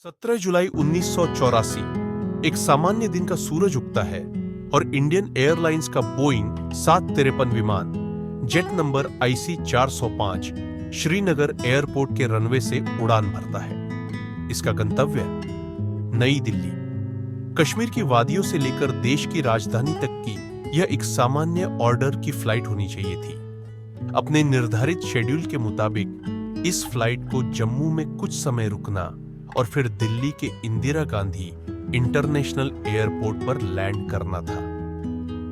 17 जुलाई 1984 एक सामान्य दिन का सूरज उगता है और इंडियन एयरलाइंस का बोइंग 753 विमान jet number IC 405 Srinagar airport के रनवे से उड़ान भरता है। इसका गंतव्य नई दिल्ली। कश्मीर की वादियों से लेकर देश की राजधानी तक की यह एक सामान्य ऑर्डर की फ्लाइट होनी चाहिए थी। अपने निर्धारित शेड्यूल के मुताबिक इस फ्लाइट को जम्मू में कुछ समय रुकना और फिर दिल्ली के इंदिरा गांधी इंटरनेशनल एयरपोर्ट पर लैंड करना था।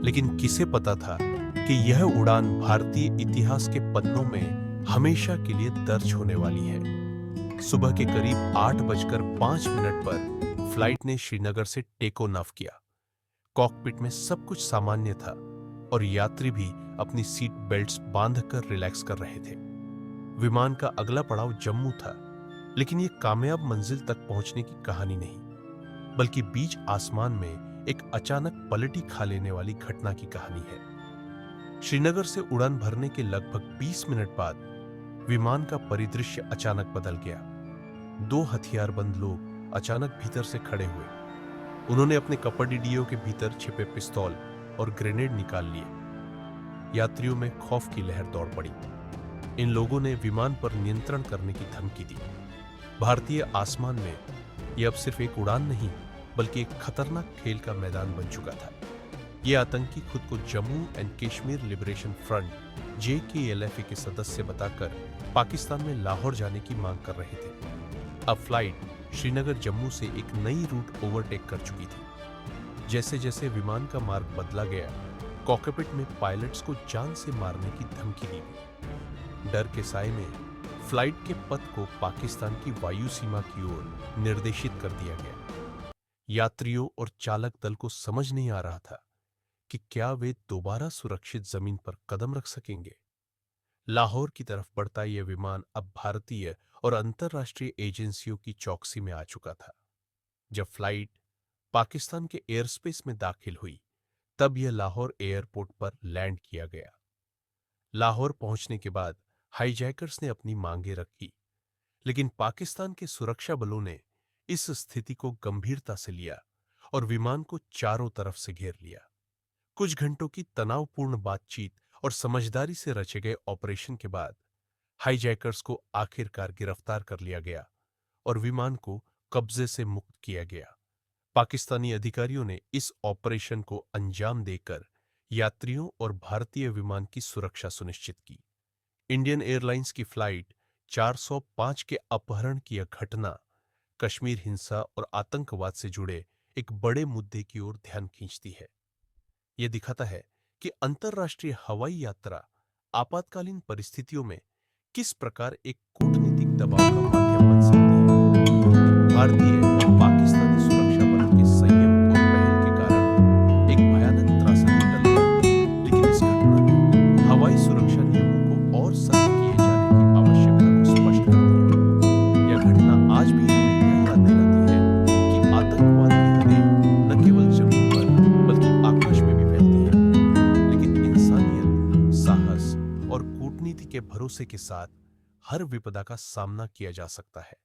लेकिन किसे पता था कि यह उड़ान भारतीय इतिहास के पन्नों में हमेशा के लिए दर्ज होने वाली है। सुबह के करीब 8:05 पर फ्लाइट ने श्रीनगर से टेक ऑफ किया। कॉकपिट में सब कुछ सामान्य था और यात्री भी अपनी सीट बेल्ट्स बांधकर रिलैक्स कर रहे थे। विमान का अगला पड़ाव जम्मू था, लेकिन यह कामयाब मंजिल तक पहुंचने की कहानी नहीं, बल्कि बीच आसमान में एक अचानक पलटी खा लेने वाली घटना की कहानी है। श्रीनगर से उड़ान भरने के लगभग 20 मिनट बाद विमान का परिदृश्य अचानक बदल गया। 2 हथियारबंद लोग अचानक भीतर से खड़े हुए। उन्होंने अपने कपड़िडियों के भीतर छिपे पिस्तौल और ग्रेनेड निकाल लिए। यात्रियों में खौफ की लहर दौड़ पड़ी। इन लोगों ने विमान पर नियंत्रण करने की धमकी दी। भारतीय आसमान में यह अब सिर्फ एक उड़ान नहीं, बल्कि एक खतरनाक खेल का मैदान बन चुका था। ये आतंकी खुद को Jammu and Kashmir liberation front JKLF के सदस्य बताकर पाकिस्तान में लाहौर जाने की मांग कर रहे थे। अब फ्लाइट श्रीनगर जम्मू से एक नई रूट ओवरटेक कर चुकी थी। जैसे जैसे विमान का मार्ग बदला गया, कॉकपिट में पायलट्स को जान से मारने की धमकी दी गई। डर के साए में फ्लाइट के पथ को पाकिस्तान की वायु सीमा की ओर निर्देशित कर दिया गया। यात्रियों और चालक दल को समझ नहीं आ रहा था कि क्या वे दोबारा सुरक्षित जमीन पर कदम रख सकेंगे। लाहौर की तरफ बढ़ता यह विमान अब भारतीय और अंतर्राष्ट्रीय एजेंसियों की चौकसी में आ चुका था। जब फ्लाइट पाकिस्तान के एयरस्पेस में दाखिल हुई, तब यह लाहौर एयरपोर्ट पर लैंड किया गया। लाहौर पहुंचने के बाद हाईजैकर्स ने अपनी मांगें रखी, लेकिन पाकिस्तान के सुरक्षा बलों ने इस स्थिति को गंभीरता से लिया और विमान को चारों तरफ से घेर लिया। कुछ घंटों की तनावपूर्ण बातचीत और समझदारी से रचे गए ऑपरेशन के बाद हाईजैकर्स को आखिरकार गिरफ्तार कर लिया गया और विमान को कब्जे से मुक्त किया गया। पाकिस्तानी अधिकारियों ने इस ऑपरेशन को अंजाम देकर यात्रियों और भारतीय विमान की सुरक्षा सुनिश्चित की। इंडियन एयरलाइंस की फ्लाइट 405 के अपहरण की यह घटना कश्मीर हिंसा और आतंकवाद से जुड़े एक बड़े मुद्दे की ओर ध्यान खींचती है। यह दिखाता है कि अंतर्राष्ट्रीय हवाई यात्रा आपातकालीन परिस्थितियों में किस प्रकार एक कूटनीतिक दबाव का माध्यम बन सकती है। भारतीय और पाकिस्तानी सुरक्षा बलों के संयम और पहल के कारण एक भयानक त्रासदी टल गई, लेकिन इस घटना ने हवाई सुरक्षा नियमों को और सख्त किए जाने की आवश्यकता को स्पष्ट कर दिया। यह घटना आज भी हमें यह याद दिलाती है कि आतंकवाद की हदें न केवल जमीन पर बल्कि आकाश में भी फैलती है, लेकिन इंसानियत, साहस और कूटनीति के भरोसे के साथ हर विपदा का सामना किया जा सकता है।